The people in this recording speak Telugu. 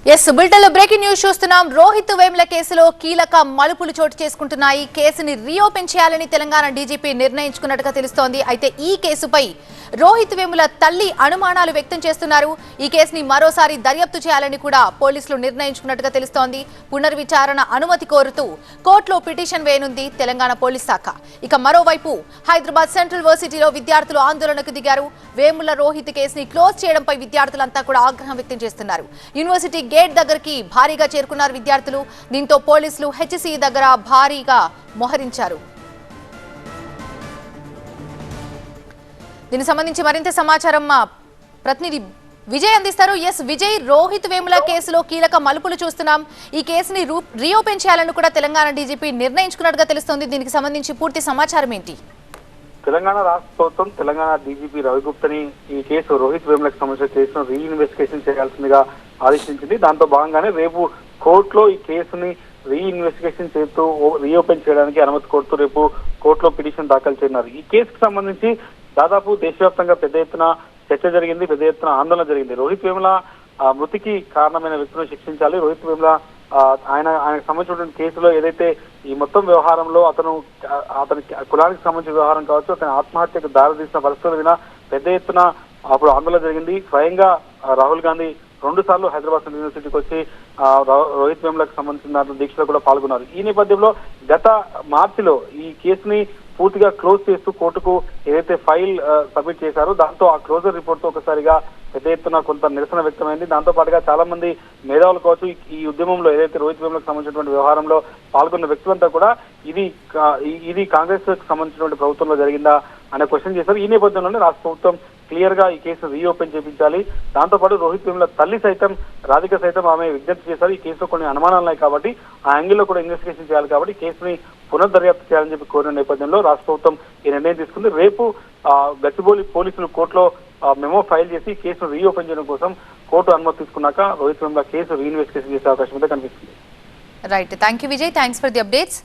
ఎస్ బులెటిన్ లో బ్రేకింగ్ న్యూస్ చూస్తున్నాం. రోహిత్ వేముల కేసులో కీలక మలుపులు చోటు చేసుకుంటున్నాయి. కేసుని రీఓపెన్ చేయాలని తెలంగాణ డీజీపీ నిర్ణయించుకున్నట్టుగా తెలుస్తోంది. అయితే ఈ కేసుపై రోహిత్ వేముల తల్లి అనుమానాలు వ్యక్తం చేస్తున్నారు. ఈ కేసుని మరోసారి దర్యాప్తు చేయాలని కూడా పోలీసులు నిర్ణయించుకున్నట్టుగా తెలుస్తోంది. పునర్విచారణ అనుమతి కోరుతూ కోర్టులో పిటిషన్ వేయనుంది తెలంగాణ పోలీస్ శాఖ. ఇక మరోవైపు హైదరాబాద్ సెంట్రల్ యూనివర్సిటీలో విద్యార్థులు ఆందోళనకు దిగారు. వేముల రోహిత్ కేసుని క్లోజ్ చేయడంపై విద్యార్థులంతా కూడా ఆగ్రహం వ్యక్తం చేస్తున్నారు. యూనివర్సిటీ గేట్ దగ్గరికి భారీగా చేరుకున్నారు విద్యార్థులు. దీంతో పోలీసులు హెచ్సిఈ దగ్గర భారీగా మోహరించారు. దీనికి సంబంధించి మరింత సమాచారం మా ప్రతినిధి విజయ్ అందిస్తారు. ఎస్ విజయ్, రోహిత్ వేముల కేసులో కీలక మలుపులు చూస్తున్నాం. ఈ కేసుని రీఓపెన్ చేయాలని కూడా తెలంగాణ డీజీపీ నిర్ణయించుకున్నట్టుగా తెలుస్తోంది. దీనికి సంబంధించి పూర్తి సమాచారం ఏంటి? తెలంగాణ రాష్ట్ర ప్రభుత్వం తెలంగాణ డీజీపీ రవిగుప్తని ఈ కేసు రోహిత్ వేములకు సంబంధించిన కేసును రీఇన్వెస్టిగేషన్ చేయాల్సిందిగా ఆదేశించింది. దాంతో భాగంగానే రేపు కోర్టులో ఈ కేసుని రీఇన్వెస్టిగేషన్ చేస్తూ రీఓపెన్ చేయడానికి అనుమతి కోరుతూ రేపు కోర్టులో పిటిషన్ దాఖలు చేయనున్నారు. ఈ కేసుకు సంబంధించి దాదాపు దేశవ్యాప్తంగా పెద్ద ఎత్తున చర్చ జరిగింది, పెద్ద ఎత్తున ఆందోళన జరిగింది. రోహిత్ వేముల మృతికి కారణమైన వ్యక్తులను శిక్షించాలి. రోహిత్ వేముల ఆయనకు సంబంధించినటువంటి కేసులో ఏదైతే ఈ మొత్తం వ్యవహారంలో అతని కులానికి సంబంధించిన వ్యవహారం కావచ్చు, అతని ఆత్మహత్యకు దారితీసిన పరిస్థితుల మీద పెద్ద ఎత్తున అప్పుడు ఆందోళన జరిగింది. స్వయంగా రాహుల్ గాంధీ 2 సార్లు హైదరాబాద్ సెంట్రల్ యూనివర్సిటీకి వచ్చి రోహిత్ వేములకు సంబంధించిన దీక్షలో కూడా పాల్గొన్నారు. ఈ నేపథ్యంలో గత మార్చిలో ఈ కేసుని పూర్తిగా క్లోజ్ చేస్తూ కోర్టుకు ఏదైతే ఫైల్ సబ్మిట్ చేశారో దాంతో ఆ క్లోజర్ రిపోర్ట్ తో ఒకసారిగా పెద్ద ఎత్తున కొంత నిరసన వ్యక్తమైంది. దాంతో పాటుగా చాలా మంది మేధావులు కావచ్చు, ఈ ఉద్యమంలో ఏదైతే రోహిత్ వేములకు సంబంధించినటువంటి వ్యవహారంలో పాల్గొన్న వ్యక్తులంతా కూడా ఇది కాంగ్రెస్ కు సంబంధించినటువంటి ప్రభుత్వంలో జరిగిందా అనే క్వశ్చన్ చేశారు. ఈ నేపథ్యంలోనే రాష్ట్ర ప్రభుత్వం క్లియర్ గా ఈ కేసు రీఓపెన్ చేయించాలి. దాంతోపాటు రోహిత్ వేముల తల్లి సైతం రాధిక సైతం ఆమె విజ్ఞప్తి చేశారు. ఈ కేసులో కొన్ని అనుమానాలు ఉన్నాయి కాబట్టి ఆ యాంగిల్లో కూడా ఇన్వెస్టిగేషన్ చేయాలి కాబట్టి కేసుని పునర్దర్యాప్తు చేయాలని చెప్పి కోరిన నేపథ్యంలో రాష్ట్ర ప్రభుత్వం ఈ నిర్ణయం తీసుకుంది. రేపు గచ్చిబౌలి పోలీసులు కోర్టులో మెమో ఫైల్ చేసి కేసును రీఓపెన్ చేయడం కోసం కోర్టు అనుమతి తీసుకున్నాక రోహిత్ వేముల కేసు రీఇన్వెస్టిగేషన్ చేసే అవకాశం అయితే కనిపిస్తుంది. Right, thank you Vijay, thanks for the updates.